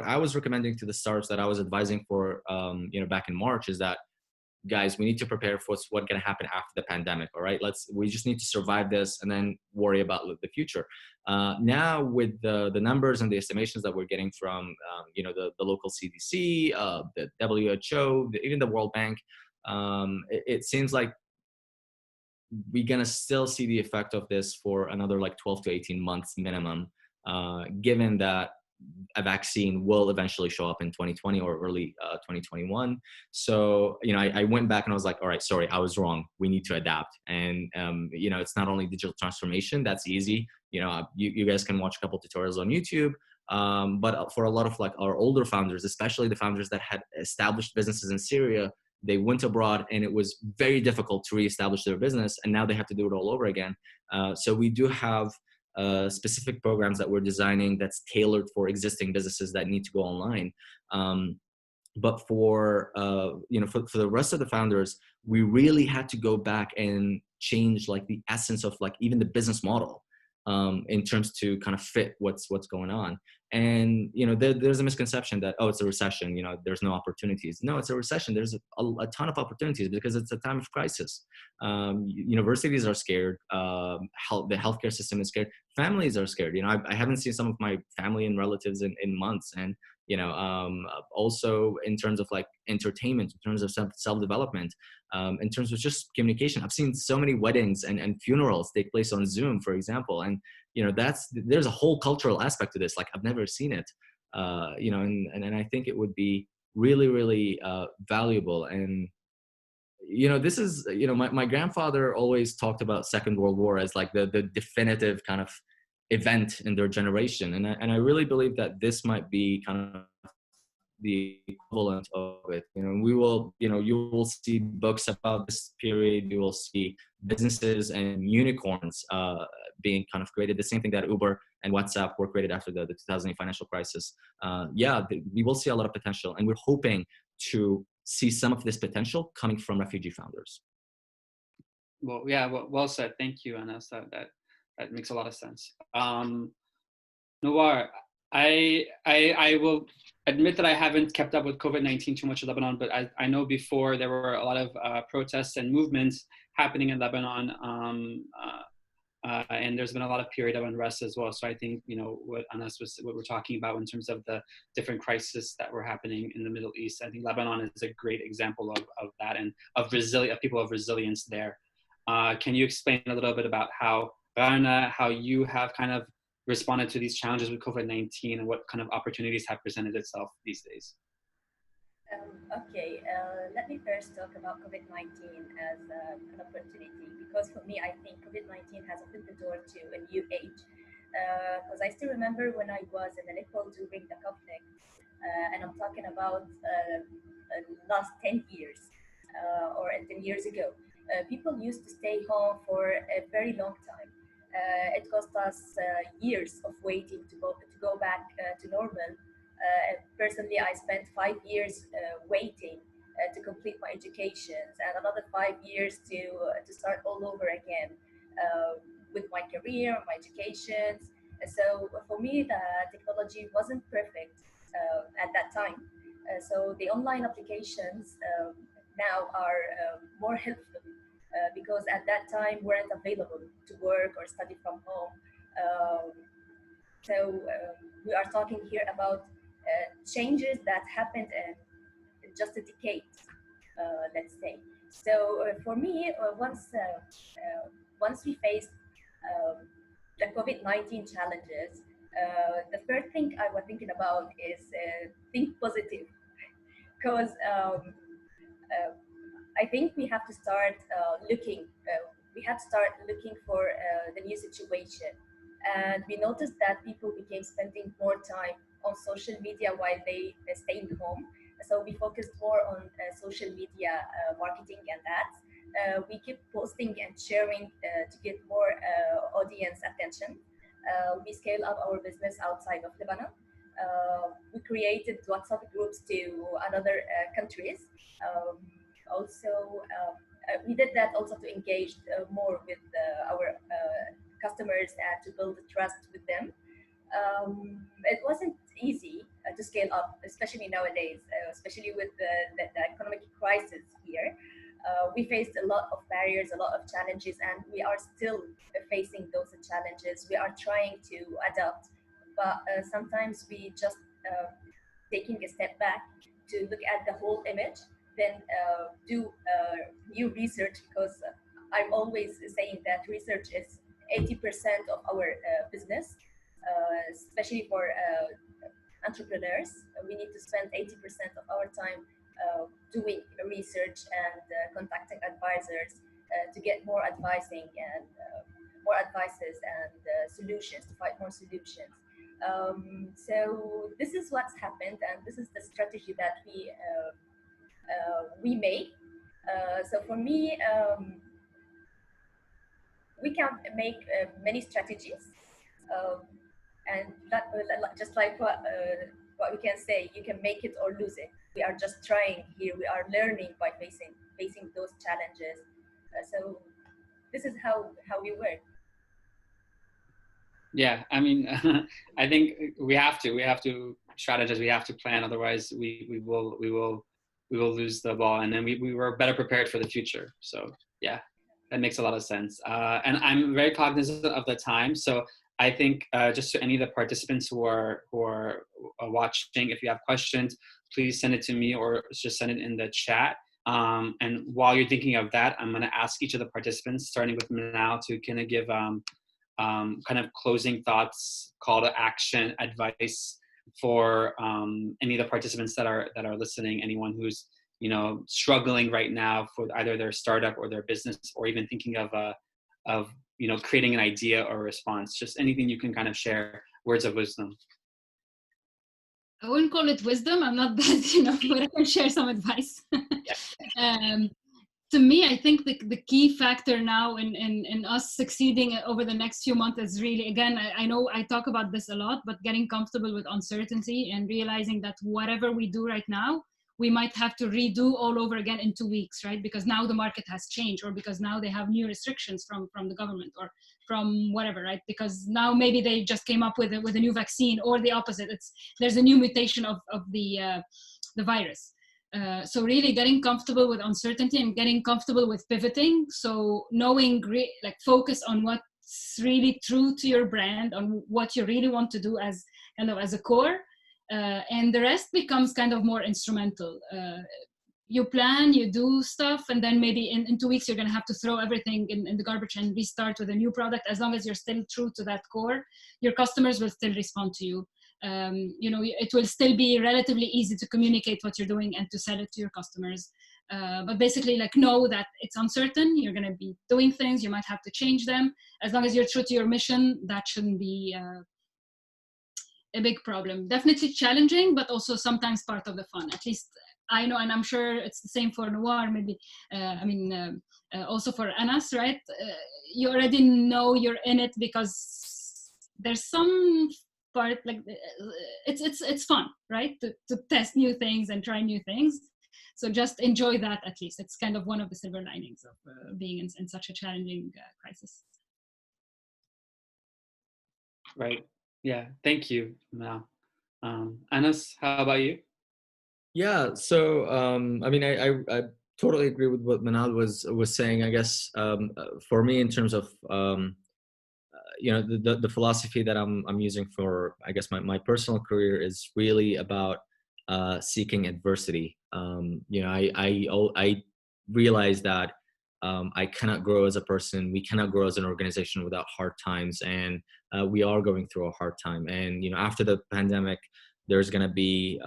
I was recommending to the startups that I was advising for, back in March is that, guys, we need to prepare for what's going to happen after the pandemic. All right, we just need to survive this and then worry about the future. Now with the numbers and the estimations that we're getting from, the local CDC, the WHO, even the World Bank, it seems like we're going to still see the effect of this for another like 12 to 18 months minimum, given that a vaccine will eventually show up in 2020 or early 2021. So, I went back and I was like, all right, sorry, I was wrong. We need to adapt. And, it's not only digital transformation, that's easy. You guys can watch a couple tutorials on YouTube. But for a lot of like our older founders, especially the founders that had established businesses in Syria, they went abroad and it was very difficult to reestablish their business. And now they have to do it all over again. So we do have specific programs that we're designing that's tailored for existing businesses that need to go online. But for the rest of the founders, we really had to go back and change like the essence of like even the business model in terms to kind of fit what's going on. And there's a misconception that, oh, it's a recession, there's no opportunities. No, it's a recession. There's a ton of opportunities because it's a time of crisis. Universities are scared. The healthcare system is scared. Families are scared. I haven't seen some of my family and relatives in months. And also in terms of like entertainment, in terms of self-development, in terms of just communication. I've seen so many weddings and funerals take place on Zoom, for example. And, there's a whole cultural aspect to this. Like I've never seen it, and I think it would be really, really valuable. And, this is, my grandfather always talked about Second World War as like the definitive kind of event in their generation. And I really believe that this might be kind of the equivalent of it. We will, you will see books about this period. You will see businesses and unicorns being kind of created. The same thing that Uber and WhatsApp were created after the 2008 financial crisis. We will see a lot of potential, and we're hoping to see some of this potential coming from refugee founders. Well, yeah, well said. Thank you, Anas. That makes a lot of sense. Nowar, I will admit that I haven't kept up with COVID-19 too much in Lebanon, but I know before there were a lot of protests and movements happening in Lebanon, and there's been a lot of period of unrest as well. So I think, what Anas what we're talking about in terms of the different crises that were happening in the Middle East, I think Lebanon is a great example of that and of people of resilience there. Can you explain a little bit about how you have kind of responded to these challenges with COVID-19 and what kind of opportunities have presented itself these days? Okay, let me first talk about COVID-19 as an opportunity, because for me, I think COVID-19 has opened the door to a new age. Because I still remember when I was in Aleppo during the conflict, and I'm talking about last 10 years or 10 years ago. People used to stay home for a very long time. It cost us years of waiting to go back to normal. Personally, I spent 5 years waiting to complete my educations, and another 5 years to start all over again with my career, my educations. So for me, the technology wasn't perfect at that time. So the online applications now are more helpful because at that time weren't available to work or study from home. Um, so we are talking here about changes that happened in just a decade, let's say. So for me, once we faced um, the COVID-19 challenges, the first thing I was thinking about is think positive, because uh, I think we have to start looking. We have to start looking for the new situation, and we noticed that people became spending more time on social media while they staying home. So we focused more on social media marketing and ads. We keep posting and sharing to get more audience attention. We scale up our business outside of Lebanon. We created WhatsApp groups to another countries. Um, we did that also to engage more with our customers and to build trust with them. It wasn't easy to scale up, especially nowadays, especially with the economic crisis here. We faced a lot of barriers, a lot of challenges, and we are still facing those challenges. We are trying to adapt, but sometimes we just taking a step back to look at the whole image, then do new research, because I'm always saying that research is 80% of our business, especially for entrepreneurs. We need to spend 80% of our time doing research and contacting advisors to get more advising and more advices and solutions, to find more solutions. So this is what's happened, and this is the strategy that we made. So for me, we can make many strategies, and that just like what we can say, you can make it or lose it. We are just trying here. We are learning by facing those challenges. So this is how we work. Yeah, I mean, I think we have to strategize. We have to plan. Otherwise, we will lose the ball, and then we were better prepared for the future. So yeah, that makes a lot of sense. And I'm very cognizant of the time. So I think just to any of the participants who are watching, if you have questions, please send it to me or just send it in the chat. And while you're thinking of that, I'm going to ask each of the participants, starting with Manal, to kind of give kind of closing thoughts, call to action, advice for any of the participants that are listening. Anyone who's struggling right now for either their startup or their business, or even thinking of creating an idea or a response. Just anything you can kind of share, words of wisdom. I wouldn't call it wisdom. I'm not that, but I can share some advice. To me, I think the key factor now in us succeeding over the next few months is really, again, I know I talk about this a lot, but getting comfortable with uncertainty and realizing that whatever we do right now, we might have to redo all over again in 2 weeks, right? Because now the market has changed, or because now they have new restrictions from the government, or from whatever, right? Because now maybe they just came up with a new vaccine, or the opposite. There's a new mutation of the virus. So really getting comfortable with uncertainty and getting comfortable with pivoting. So knowing, focus on what's really true to your brand, on what you really want to do as a core, and the rest becomes kind of more instrumental. You plan, you do stuff, and then maybe in 2 weeks you're going to have to throw everything in the garbage and restart with a new product. As long as you're still true to that core, your customers will still respond to you. it will still be relatively easy to communicate what you're doing and to sell it to your customers. But basically, like, know that it's uncertain. You're going to be doing things. You might have to change them. As long as you're true to your mission, that shouldn't be a big problem. Definitely challenging, but also sometimes part of the fun. At least I know, and I'm sure it's the same for Nowar, maybe, also for Anas, right? You already know you're in it because there's some part, like, it's fun, right? To test new things and try new things. So just enjoy that, at least. It's kind of one of the silver linings of being in such a challenging crisis. Right. Yeah. Thank you, Manal. Anas, how about you? Yeah. So, I totally agree with what Manal was saying. I guess for me, in terms of the philosophy that I'm using for, I guess, my personal career is really about seeking adversity. I realize that I cannot grow as a person. We cannot grow as an organization without hard times, and we are going through a hard time. And after the pandemic, there's going to be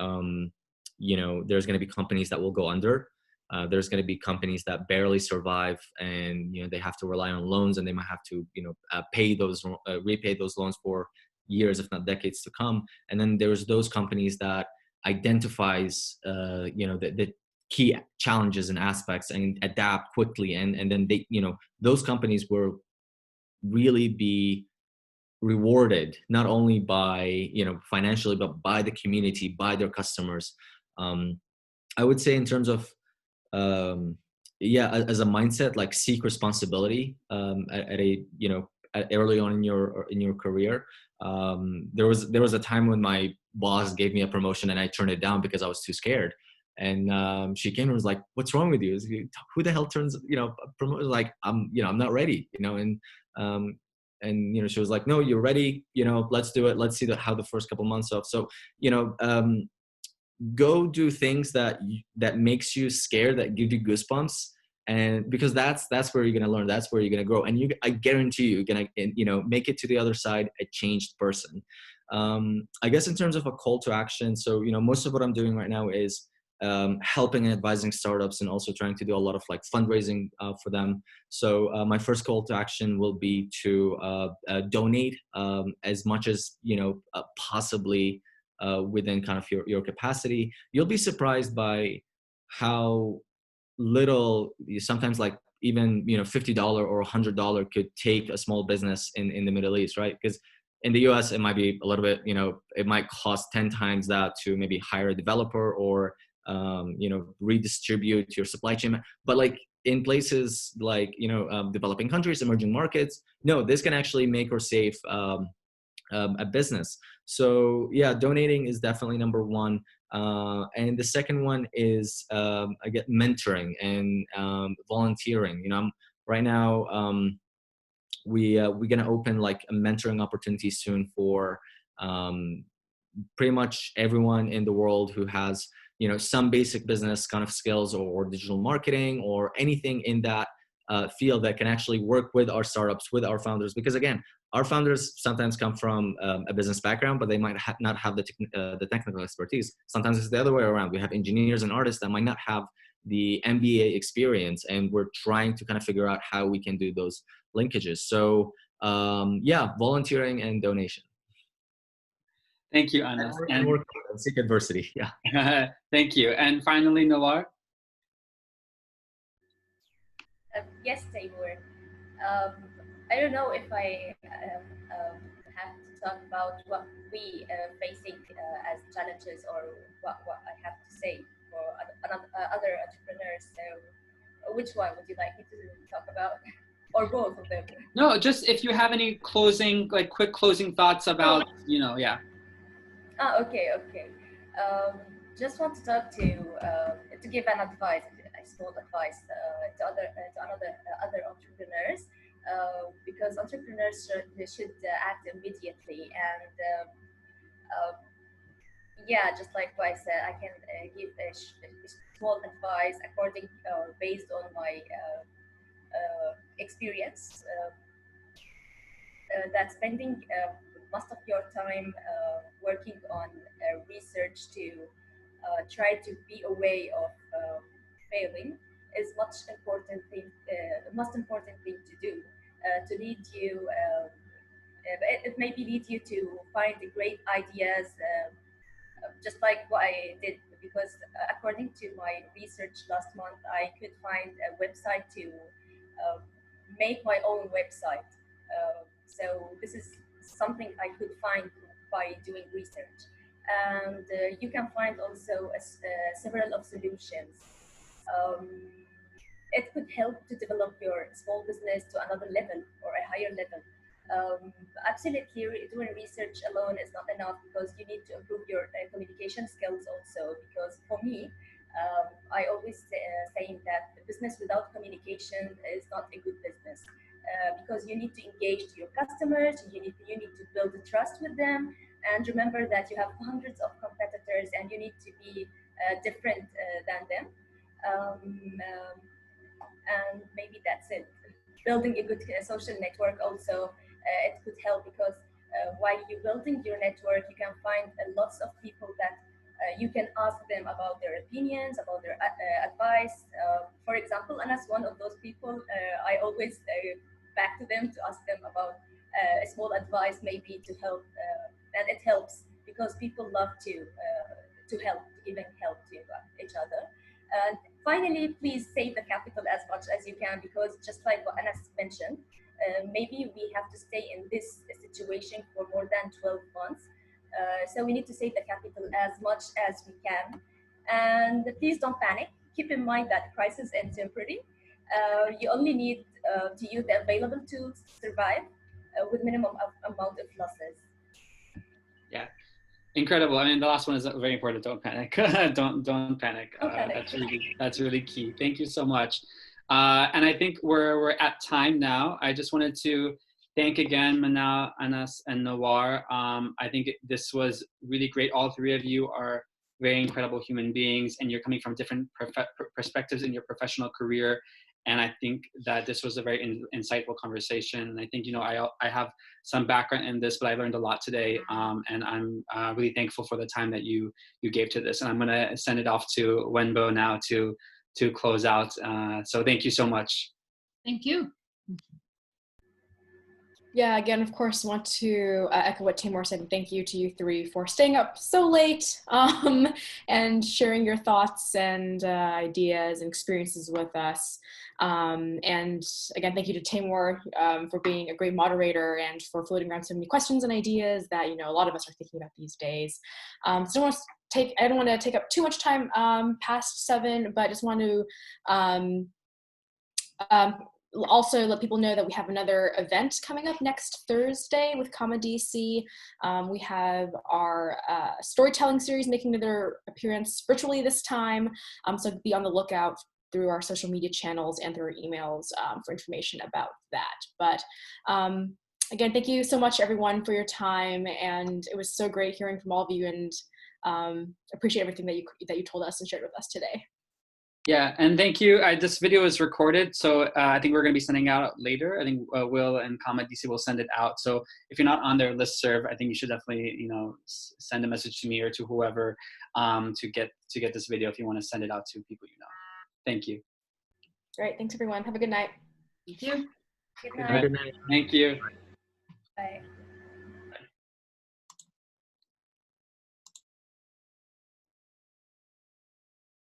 companies that will go under. There's going to be companies that barely survive, and they have to rely on loans, and they might have to repay those loans for years, if not decades, to come. And then there's those companies that identifies the key challenges and aspects and adapt quickly, and then they those companies will really be rewarded, not only by financially, but by the community, by their customers. I would say, in terms of as a mindset, like, seek responsibility early on in your career. There was a time when my boss gave me a promotion and I turned it down because I was too scared. And she came and was like, "What's wrong with you? Who the hell turns promotion? Like, I'm not ready, and she was like, "No, you're ready. Let's do it. Let's see how the first couple months of." So go do things that makes you scared, that give you goosebumps, and because that's where you're gonna learn, that's where you're gonna grow, and I guarantee you're gonna make it to the other side a changed person. I guess in terms of a call to action, so most of what I'm doing right now is helping and advising startups, and also trying to do a lot of like fundraising for them. So my first call to action will be to donate as much as possibly within kind of your capacity. You'll be surprised by how little sometimes, like, even $50 or $100 could take a small business in the Middle East, right? Because in the US it might be a little bit, it might cost 10 times that to maybe hire a developer or redistribute your supply chain. But like in places like developing countries, emerging markets, no, this can actually make or save a business. So yeah, donating is definitely number one. And the second one is I get mentoring and volunteering. Right now we're gonna open like a mentoring opportunity soon for pretty much everyone in the world who has some basic business kind of skills, or digital marketing, or anything in that field that can actually work with our startups, with our founders. Because again, our founders sometimes come from a business background, but they might not have the technical expertise. Sometimes it's the other way around. We have engineers and artists that might not have the MBA experience, and we're trying to kind of figure out how we can do those linkages. So volunteering and donation. Thank you, Anas. And work and seek adversity. Yeah. Thank you. And finally, Nowar. Yes, Teymour. I don't know if I have to talk about what we facing as challenges, or what I have to say for other entrepreneurs. So, which one would you like me to talk about, or both of them? No, just if you have any quick closing thoughts about, yeah. Okay. Just want to talk to give an advice, a small advice to other entrepreneurs, because entrepreneurs should act immediately. And just like what I said, I can give a small advice according based on my experience. That spending most of your time working on research to try to be a way of failing is most important thing to do to lead you. It maybe lead you to find great ideas, just like what I did. Because according to my research last month, I could find a website to make my own website. So this is something I could find by doing research. And you can find also several of solutions. It could help to develop your small business to another level or a higher level. Absolutely, doing research alone is not enough, because you need to improve your communication skills also. Because for me, I always saying that the business without communication is not a good business, because you need to engage to your customers, you need to build a trust with them, and remember that you have hundreds of competitors and you need to be different than them. And maybe that's it. Building a good social network also, it could help, because while you're building your network, you can find lots of people that you can ask them about their opinions, about their advice. For example, Anas, one of those people, I always back to them to ask them about a small advice, maybe to help, and it helps because people love to help, giving help to each other. And finally, please save the capital as much as you can, because just like what Anas mentioned, maybe we have to stay in this situation for more than 12 months. So we need to save the capital as much as we can. And please don't panic. Keep in mind that crisis is temporary. You only need to use the available tools to survive with minimum amount of losses. Yeah. Incredible. I mean, the last one is very important. Don't panic. don't panic. That's really key. Thank you so much. And I think we're at time now. I just wanted to thank again Manal, Anas, and Nowar. I think this was really great. All three of you are very incredible human beings, and you're coming from different perspectives in your professional career. And I think that this was a very insightful conversation. And I think, I have some background in this, but I learned a lot today. And I'm really thankful for the time that you gave to this. And I'm going to send it off to Wenbo now to close out. So thank you so much. Thank you. Yeah, again, of course, want to echo what Teymour said, and thank you to you three for staying up so late and sharing your thoughts and ideas and experiences with us. And again, thank you to Teymour for being a great moderator and for floating around so many questions and ideas that a lot of us are thinking about these days. So I don't want to take up too much time past 7, but I just want to also let people know that we have another event coming up next Thursday with Comma DC. We have our storytelling series making another appearance virtually this time. So be on the lookout through our social media channels and through our emails for information about that. But again, thank you so much everyone for your time. And it was so great hearing from all of you, and appreciate everything that you told us and shared with us today. Yeah, and thank you. This video is recorded, so I think we're going to be sending out later. I think Will and Comma DC will send it out. So if you're not on their listserv, I think you should definitely, send a message to me or to whoever to get this video if you want to send it out to people you know. Thank you. Great. Thanks, everyone. Have a good night. Thank you. Good night. Thank you. Bye.